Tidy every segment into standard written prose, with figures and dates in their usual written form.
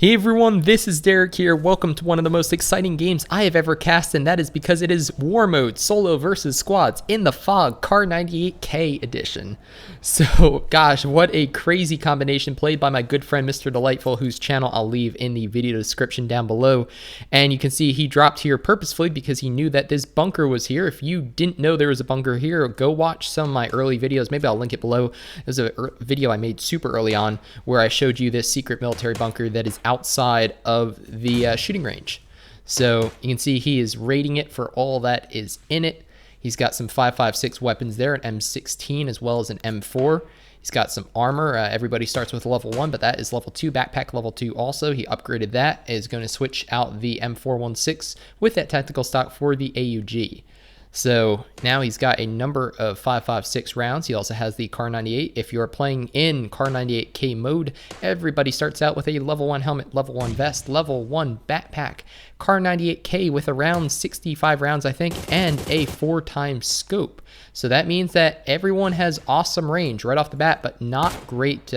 Hey everyone, this is Derek here. Welcome to one of the most exciting games I have ever cast, and that is because it is War Mode, Solo versus Squads, in the Fog KAR98k edition. So, gosh, what a crazy combination played by my good friend Mr. Delightful, whose channel I'll leave in the video description down below. And you can see he dropped here purposefully because he knew that this bunker was here. If you didn't know there was a bunker here, go watch some of my early videos. Maybe I'll link it below. There's a video I made super early on where I showed you this secret military bunker that is outside of the shooting range. So you can see he is rating it for all that is in it. He's got some 5.56 weapons there, an M16 as well as an M4. He's got some armor. Everybody starts with level 1, but that is level 2. Backpack level 2 also. He upgraded that. Is going to switch out the M416 with that tactical stock for the AUG. So now he's got a number of 5.56 rounds. He also has the KAR98. If you're playing in KAR98k mode, everybody starts out with a level 1 helmet, level 1 vest, level 1 backpack, KAR98k with around 65 rounds, I think, and a 4x scope. So that means that everyone has awesome range right off the bat, but not great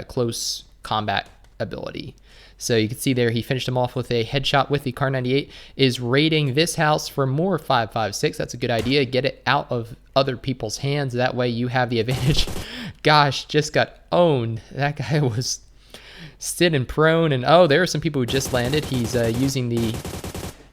close combat ability. So you can see there he finished him off with a headshot with the KAR98, is raiding this house for more 5.56. That's a good idea. Get it out of other people's hands. That way you have the advantage. Gosh, just got owned. That guy was sitting prone. And oh, there are some people who just landed. He's using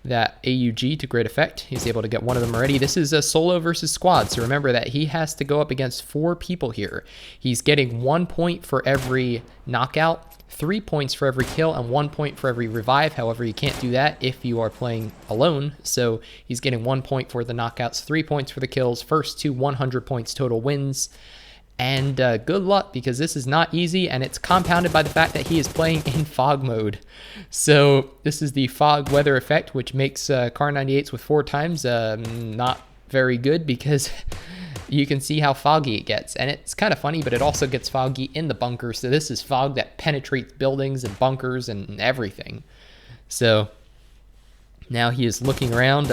that AUG to great effect. He's able to get one of them already. This is a solo versus squad. So remember that he has to go up against 4 people here. He's getting 1 point for every knockout, 3 points for every kill, and 1 point for every revive. However, you can't do that if you are playing alone. So he's getting 1 point for the knockouts, 3 points for the kills, first to 100 points total wins. And good luck, because this is not easy, and it's compounded by the fact that he is playing in fog mode. So this is the fog weather effect, which makes KAR98s with 4x not very good, because you can see how foggy it gets. And it's kind of funny, but it also gets foggy in the bunker. So this is fog that penetrates buildings and bunkers and everything. So now he is looking around.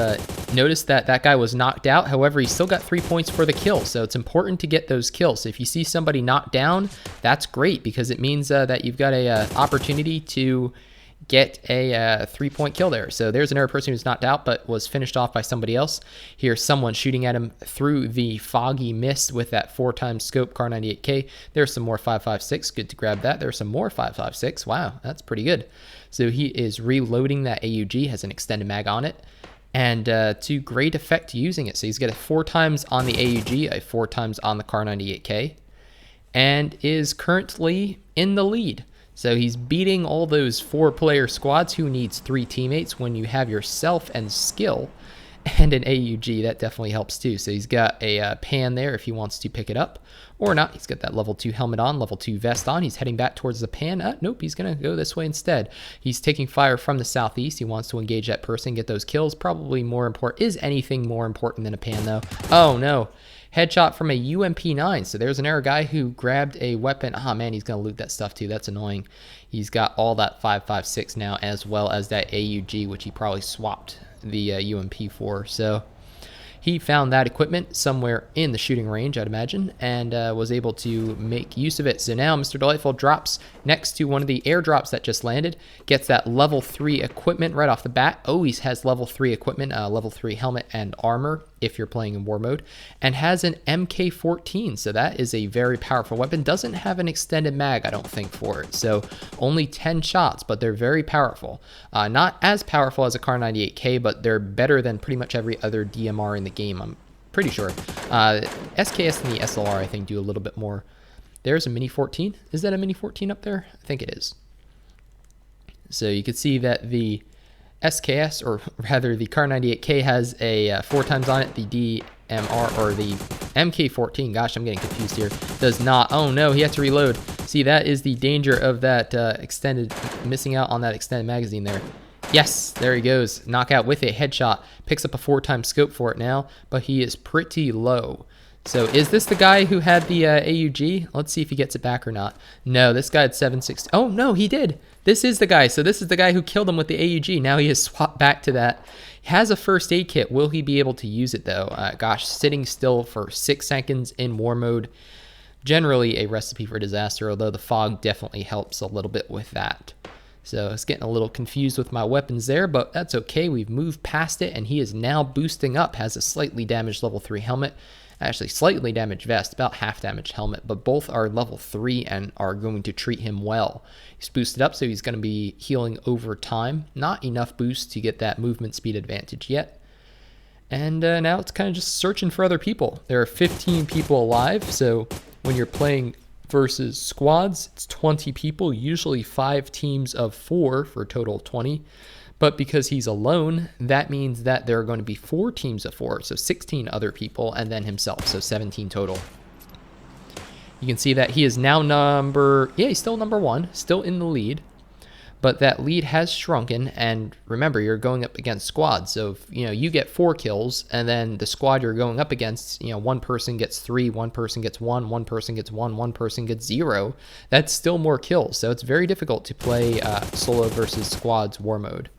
Notice that that guy was knocked out. However, he still got 3 points for the kill. So it's important to get those kills. So if you see somebody knocked down, that's great, because it means that you've got a opportunity to get a 3-point kill there. So there's another person who's knocked out but was finished off by somebody else. Here's someone shooting at him through the foggy mist with that 4x scope KAR98k. There's some more 5.56. Good to grab that. There's some more 5.56. Wow, that's pretty good. So he is reloading that AUG, has an extended mag on it, and to great effect using it. So he's got a 4x on the AUG, a 4x on the KAR98k, and is currently in the lead. So he's beating all those 4-player squads. Who needs 3 teammates when you have yourself and skill and an AUG? That definitely helps too. So he's got a pan there if he wants to pick it up or not. He's got that level 2 helmet on, level 2 vest on. He's heading back towards the pan. Nope, he's going to go this way instead. He's taking fire from the southeast. He wants to engage that person, get those kills. Probably more important. Is anything more important than a pan though? Oh no. Headshot from a UMP9. So there's an error guy who grabbed a weapon. Ah, man, he's going to loot that stuff too. That's annoying. He's got all that 5.56 now, as well as that AUG, which he probably swapped the UMP for. So he found that equipment somewhere in the shooting range, I'd imagine, and was able to make use of it. So now Mr. Delightful drops next to one of the airdrops that just landed, gets that level 3 equipment right off the bat. Always has level 3 equipment, level 3 helmet and armor if you're playing in war mode, and has an MK14. So that is a very powerful weapon. Doesn't have an extended mag, I don't think, for it. So only 10 shots, but they're very powerful. Not as powerful as a KAR98k, but they're better than pretty much every other DMR in the game, I'm pretty sure. SKS and the SLR, I think, do a little bit more. There's a Mini 14. Is that a Mini 14 up there? I think it is. So you can see that the SKS, or rather the KAR98k, has a 4x on it. The DMR, or the MK14, gosh, I'm getting confused here, does not. Oh no, he had to reload. See, that is the danger of that missing out on that extended magazine there. Yes, there he goes. Knockout with a headshot. Picks up a 4x scope for it now, but he is pretty low. So is this the guy who had the AUG? Let's see if he gets it back or not. No, this guy had 7.60. Oh, no, he did. This is the guy. So this is the guy who killed him with the AUG. Now he has swapped back to that. He has a first aid kit. Will he be able to use it, though? Gosh, sitting still for 6 seconds in war mode. Generally a recipe for disaster, although the fog definitely helps a little bit with that. So it's getting a little confused with my weapons there, but that's okay. We've moved past it, and he is now boosting up, has a slightly damaged level 3 helmet. Actually, slightly damaged vest, about half damaged helmet, but both are level 3 and are going to treat him well. He's boosted up, so he's going to be healing over time. Not enough boost to get that movement speed advantage yet. And now it's kind of just searching for other people. There are 15 people alive, so when you're playing versus squads, it's 20 people, usually 5 teams of 4 for a total of 20. But because he's alone, that means that there are going to be 4 teams of 4, so 16 other people, and then himself, so 17 total. You can see that he is now he's still number 1, still in the lead. But that lead has shrunken, and remember, you're going up against squads. So if, you get 4 kills, and then the squad you're going up against, one person gets 3, one person gets 1, one person gets 1, one person gets 0. That's still more kills. So it's very difficult to play solo versus squads war mode.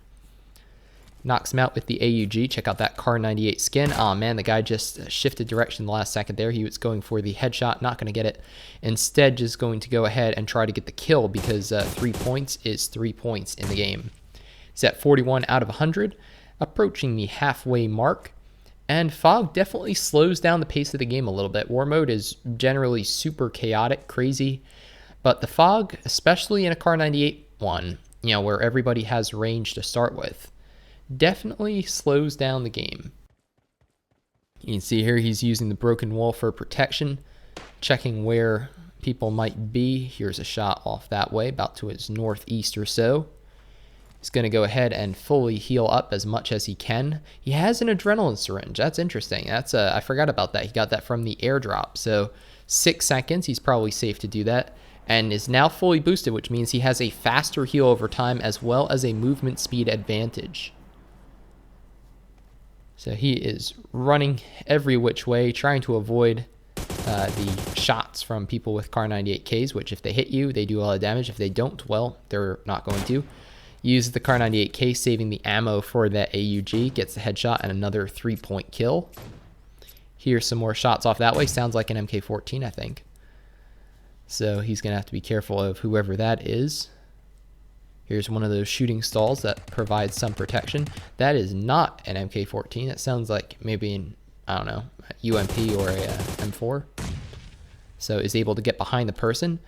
Knocks him out with the AUG. Check out that KAR98 skin. Oh man, the guy just shifted direction the last second there. He was going for the headshot, not going to get it. Instead, just going to go ahead and try to get the kill because 3 points is 3 points in the game. He's at 41 out of 100, approaching the halfway mark. And Fog definitely slows down the pace of the game a little bit. War mode is generally super chaotic, crazy. But the Fog, especially in a KAR98 one, where everybody has range to start with, definitely slows down the game. You can see here he's using the broken wall for protection, checking where people might be. Here's a shot off that way, about to his northeast or so. He's going to go ahead and fully heal up as much as he can. He has an adrenaline syringe. That's interesting. I forgot about that. He got that from the airdrop. So 6 seconds, he's probably safe to do that. And is now fully boosted, which means he has a faster heal over time as well as a movement speed advantage. So he is running every which way, trying to avoid the shots from people with KAR98Ks, which if they hit you, they do a lot of damage. If they don't, well, they're not going to. Use the KAR98K, saving the ammo for that AUG, gets the headshot and another 3-point kill. Here's some more shots off that way. Sounds like an MK14, I think. So he's going to have to be careful of whoever that is. Here's one of those shooting stalls that provides some protection. That is not an MK14. That sounds like maybe an, I don't know, a UMP or a M4. So is able to get behind the person.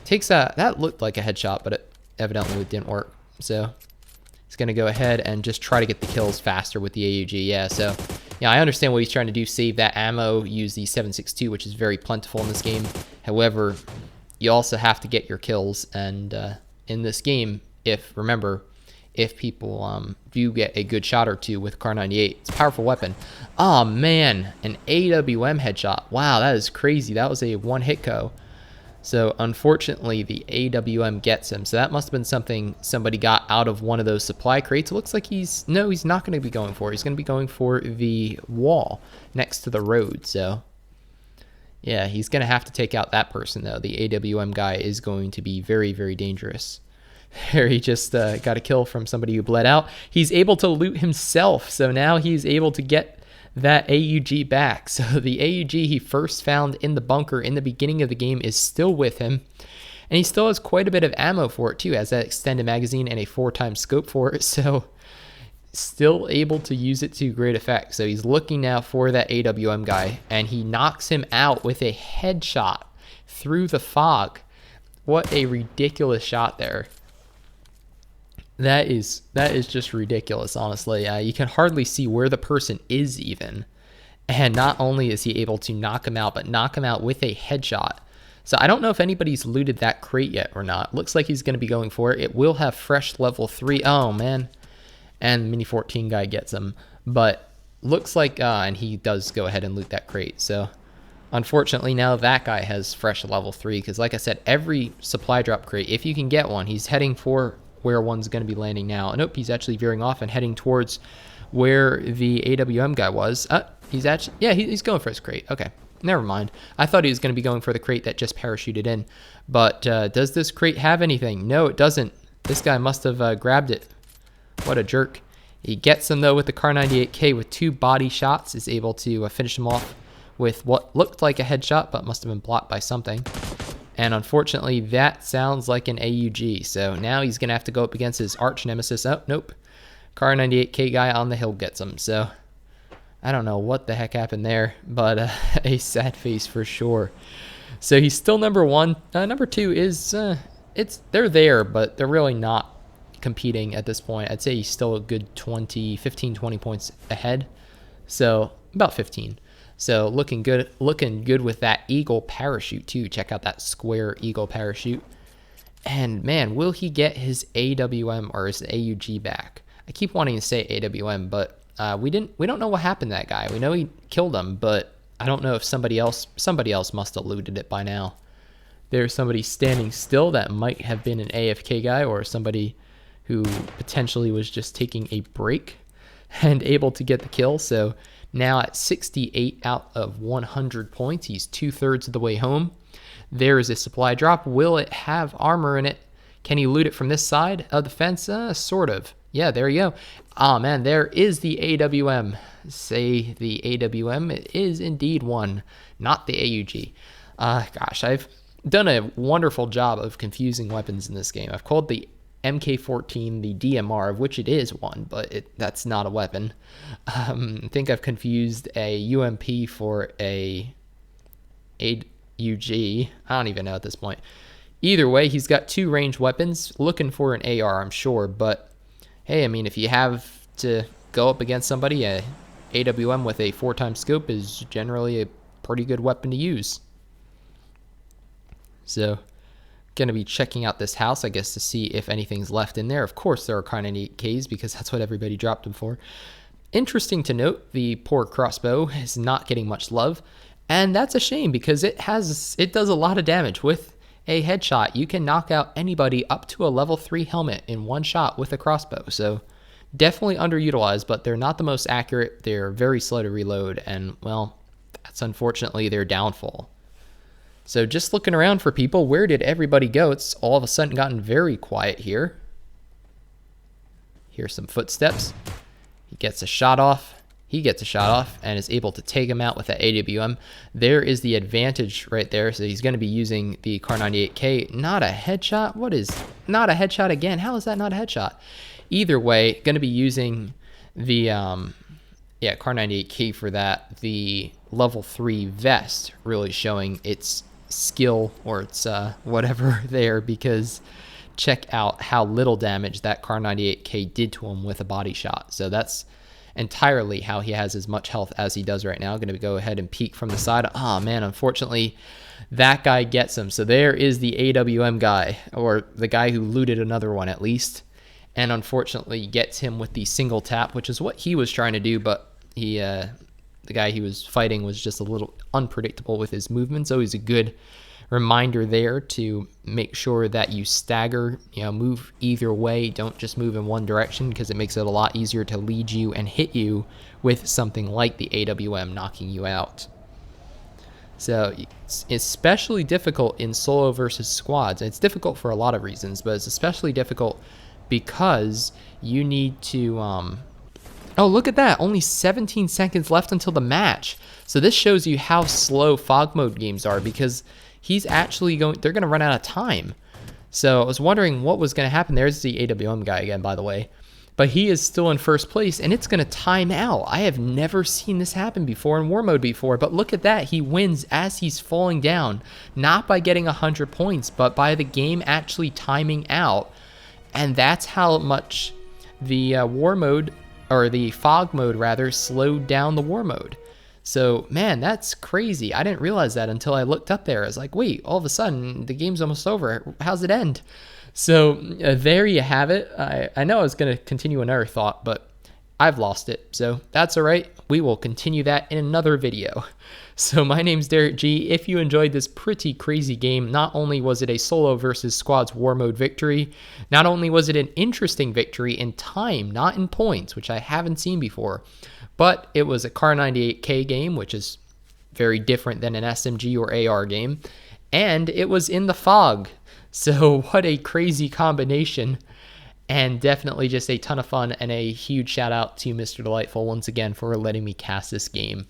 Takes that looked like a headshot, but it evidently didn't work. So he's going to go ahead and just try to get the kills faster with the AUG. Yeah, so yeah, I understand what he's trying to do. Save that ammo, use the 7.62, which is very plentiful in this game. However, you also have to get your kills. And in this game, remember, if people do get a good shot or two with KAR98, it's a powerful weapon. Oh man, an AWM headshot. Wow, that is crazy. That was a one-hit KO. So unfortunately, the AWM gets him. So that must have been something somebody got out of one of those supply crates. It looks like he's not going to be going for it. He's going to be going for the wall next to the road. So yeah, he's going to have to take out that person though. The AWM guy is going to be very, very dangerous. There he just got a kill from somebody who bled out. He's able to loot himself, so now he's able to get that AUG back. So the AUG he first found in the bunker in the beginning of the game is still with him, and he still has quite a bit of ammo for it too. Has that extended magazine and a 4x scope for it, so still able to use it to great effect. So he's looking now for that AWM guy, and he knocks him out with a headshot through the fog. What a ridiculous shot there. That is just ridiculous, honestly. You can hardly see where the person is even. And not only is he able to knock him out, but knock him out with a headshot. So I don't know if anybody's looted that crate yet or not. Looks like he's going to be going for it. It will have fresh level 3. Oh, man. And the Mini 14 guy gets him. But looks like, and he does go ahead and loot that crate. So unfortunately, now that guy has fresh level 3. Because like I said, every supply drop crate, if you can get one, he's heading for where one's going to be landing now. Nope, he's actually veering off and heading towards where the AWM guy was. He's actually, yeah, he's going for his crate. Okay, never mind. I thought he was going to be going for the crate that just parachuted in. But does this crate have anything? No, it doesn't. This guy must have grabbed it. What a jerk. He gets him, though, with the KAR98k with 2 body shots. Is able to finish him off with what looked like a headshot, but must have been blocked by something. And unfortunately, that sounds like an AUG. So now he's going to have to go up against his arch nemesis. Oh, nope. KAR98k guy on the hill gets him. So I don't know what the heck happened there, but a sad face for sure. So he's still number one. Number two is, they're there, but they're really not competing at this point. I'd say he's still a good 15, 20 points ahead. So about 15. So looking good with that eagle parachute too. Check out that square eagle parachute. And man, will he get his AWM or his AUG back? I keep wanting to say AWM, but we don't know what happened to that guy. We know he killed him, but I don't know if somebody else must have looted it by now. There's somebody standing still that might have been an AFK guy, or somebody who potentially was just taking a break and able to get the kill. So now at 68 out of 100 points, he's 2/3 of the way home. There is a supply drop. Will it have armor in it? Can he loot it from this side of the fence? Sort of. Yeah, there you go. Oh man, there is the AWM. Say the AWM. It is indeed one, not the AUG. Gosh, I've done a wonderful job of confusing weapons in this game. I've called the MK14 the DMR, of which it is one, but that's not a weapon. I think I've confused a UMP for a AUG. I don't even know at this point. Either way, he's got two ranged weapons. Looking for an AR, I'm sure, but hey, I mean, if you have to go up against somebody, a AWM with a 4x scope is generally a pretty good weapon to use. So going to be checking out this house, I guess, to see if anything's left in there. Of course, there are KAR98ks because that's what everybody dropped them for. Interesting to note, the poor crossbow is not getting much love, and that's a shame because it does a lot of damage. With a headshot, you can knock out anybody up to a level 3 helmet in one shot with a crossbow. So definitely underutilized, but they're not the most accurate. They're very slow to reload, and well, that's unfortunately their downfall. So just looking around for people, where did everybody go? It's all of a sudden gotten very quiet here. Here's some footsteps. He gets a shot off. He gets a shot off and is able to take him out with that AWM. There is the advantage right there. So he's going to be using the KAR98k. Not a headshot? What is not a headshot again? How is that not a headshot? Either way, going to be using the KAR98k for that. The level 3 vest really showing its skill, or its whatever there, because check out how little damage that KAR98k did to him with a body shot. So that's entirely how he has as much health as he does right now. Going to go ahead and peek from the side. Oh man, unfortunately that guy gets him. So there is the AWM guy, or the guy who looted another one at least, and unfortunately gets him with the single tap, which is what he was trying to do, but the guy he was fighting was just a little unpredictable with his movements. Always a good reminder there to make sure that you stagger, move either way. Don't just move in one direction, because it makes it a lot easier to lead you and hit you with something like the AWM knocking you out. So it's especially difficult in solo versus squads. It's difficult for a lot of reasons, but it's especially difficult because you need to oh, look at that. Only 17 seconds left until the match. So this shows you how slow fog mode games are, because he's actually they're going to run out of time. So I was wondering what was going to happen. There's the AWM guy again, by the way. But he is still in first place, and it's going to time out. I have never seen this happen before in war mode before, but look at that. He wins as he's falling down, not by getting 100 points, but by the game actually timing out. And that's how much the war mode, or the fog mode rather, slowed down the war mode. So man, that's crazy. I didn't realize that until I looked up there. I was like, wait, all of a sudden the game's almost over. How's it end? So there you have it. I know I was going to continue another thought, but I've lost it. So that's all right. We will continue that in another video. So my name's DerekG. If you enjoyed this pretty crazy game, not only was it a solo versus squads war mode victory, not only was it an interesting victory in time, not in points, which I haven't seen before, but it was a KAR98k game, which is very different than an SMG or AR game, and it was in the fog. So what a crazy combination, and definitely just a ton of fun, and a huge shout out to Mr. Delightful once again for letting me cast this game.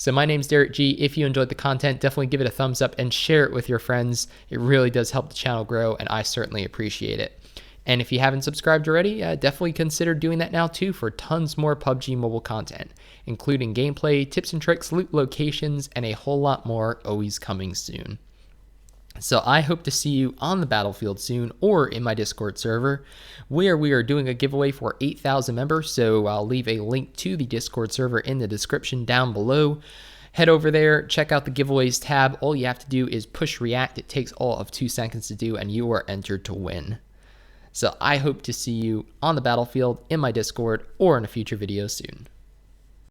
So my name's DerekG. If you enjoyed the content, definitely give it a thumbs up and share it with your friends. It really does help the channel grow, and I certainly appreciate it. And if you haven't subscribed already, definitely consider doing that now too for tons more PUBG mobile content, including gameplay, tips and tricks, loot locations, and a whole lot more always coming soon. So I hope to see you on the battlefield soon or in my Discord server, where we are doing a giveaway for 8,000 members. So I'll leave a link to the Discord server in the description down below. Head over there, check out the giveaways tab. All you have to do is push react. It takes all of 2 seconds to do, and you are entered to win. So I hope to see you on the battlefield, in my Discord, or in a future video soon.